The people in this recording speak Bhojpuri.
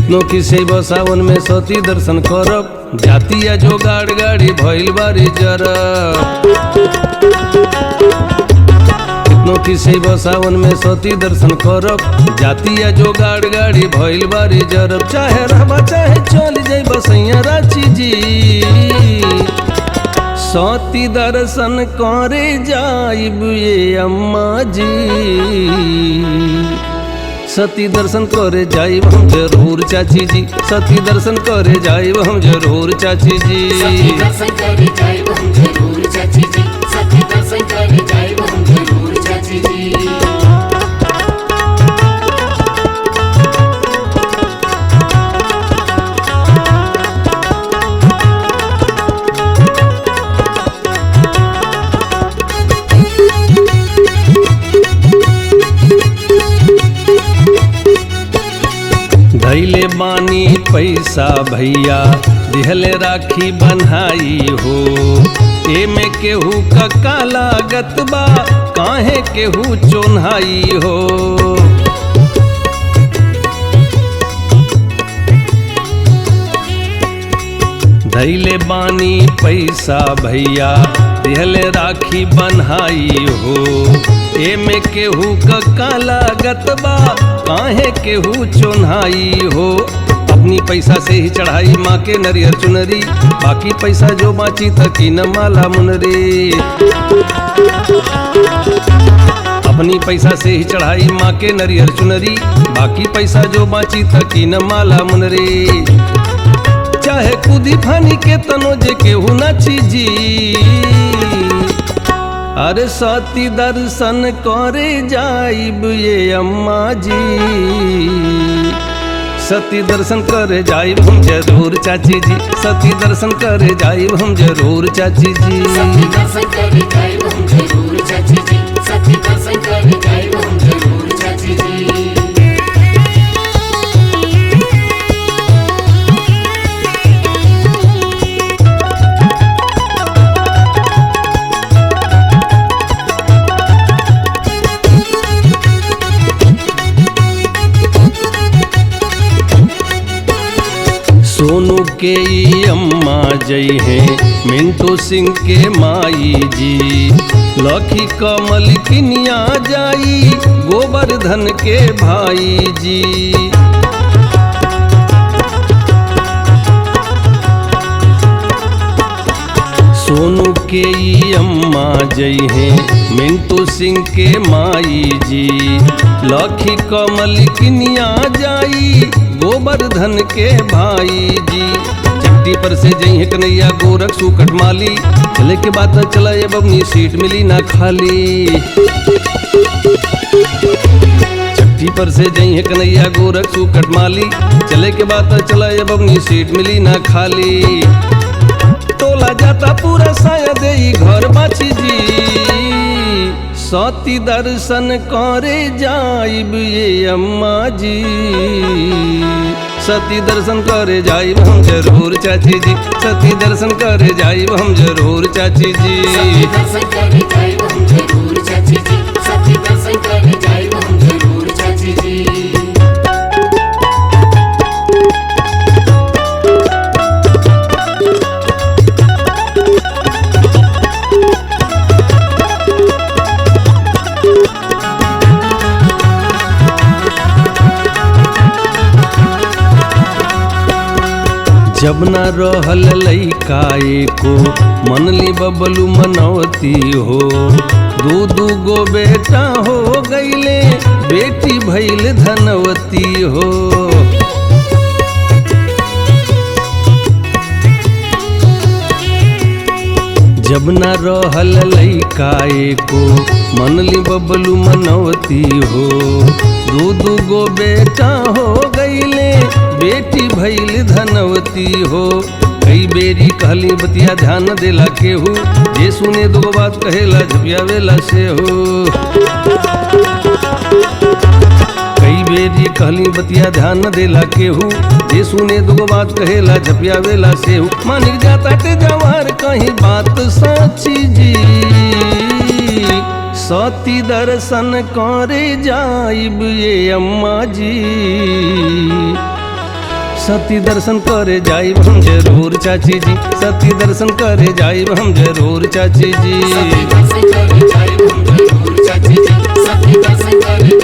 कितनो किसे सावन में सती दर्शन करब जातिया जो गाड़ी भइल बारी जरब। कितनो किसे सावन में सती दर्शन करब जातिया जो गाड़ी भइल बारी जरब। चाहे रहबा चाहे चल जाई बसैया रांची जी सती दर्शन करे जाइब ये अम्मा जी। सती दर्शन करे जाइब हम जरूर चाची जी। सती दर्शन करे जाइब हम जरूर चाची जी। सती दर्शन करे जाइब हम जरूर चाची जी। सती दर्शन करे जाइब हम जरूर चाची जी। धैले बानी पैसा भैया दिहले राखी बन्हाई हो। एमे केहू का लागत बा काहे केहू चोन्हाई हो। धैले बानी पैसा भैया दिहले राखी बन्हाई हो। एमे केहू का लागत बा काहे केहू चोन्हाई हो। अपनी पैसा से ही चढ़ाई माँ के नरियर चुनरी बाकी पैसा जो बाची तकी न माला मुनरी। अपनी पैसा से ही चढ़ाई माँ के नरियर चुनरी बाकी पैसा जो बाची तकी न माला मुनरी। चाहे कूदी फानी के तनो जे केहू नाची जी अरे सती दर्शन करे जाइब ये अम्मा जी। सती दर्शन करे जाइब हम जरूर चाची जी। सती दर्शन करे जाइब हम जरूर चाची जी। सती दर्शन करे जाइब हम जरूर चाची जी। सती दर्शन करे जाइब हम जरूर चाची जी। सोनू के अम्मा जई हैं मिंटू सिंह के माई जी। लखी कमल किनिया जाई गोवर्धन के भाई जी। सोनू के अम्मा जई हैं मिंटू सिंह के माई जी। लखी कमल किनिया जाई गोवर्धन के भाई जी। चट्टी पर से जई है कन्हैया गोरख सुकट माली चले के बाद चला ये बबनी सीट मिली ना खाली। चट्टी पर से जई है कन्हैया गोरख सुकट माली चले के बाद चला ये बबनी सीट मिली ना खाली। तोला जाता पूरा साया दे घर बाची जी सती दर्शन करे जाइब ये अम्मा जी। सती दर्शन करे जाइब हम जरूर चाची जी। सती दर्शन करे जाइब हम जरूर चाची जी। सती दर्शन करे जाइब हम जरूर चाची जी। सती दर्शन करे जाइब हम जरूर चाची जी। जब न रहल लइका एको मनली बबलू मनौती हो। दू गो बेटा हो गईले बेटी भइल धनवती हो। जब न रहल लइका एको मनली बबलू मनौती हो। दू गो बेटा हो गईले बेटी भइल धनवती हो। कई बेरी कहली बतिया ध्यान देला केहू जे सुने दो बात कहेला झपियावेला से हो। कई बेरी कहली बतिया ध्यान देला केहू जे सुने दो बात कहेला झपियावेला से हो। मानिक जाता के जवार कहीं बात सची जी सती दर्शन करे जाइब ये अम्मा जी। सती दर्शन करे जाइब हम जरूर चाची जी, सती दर्शन करे जाइब हम जरूर चाची जी। सती दर्शन करे जाइब हम जरूर चाची जी, सती दर्शन करे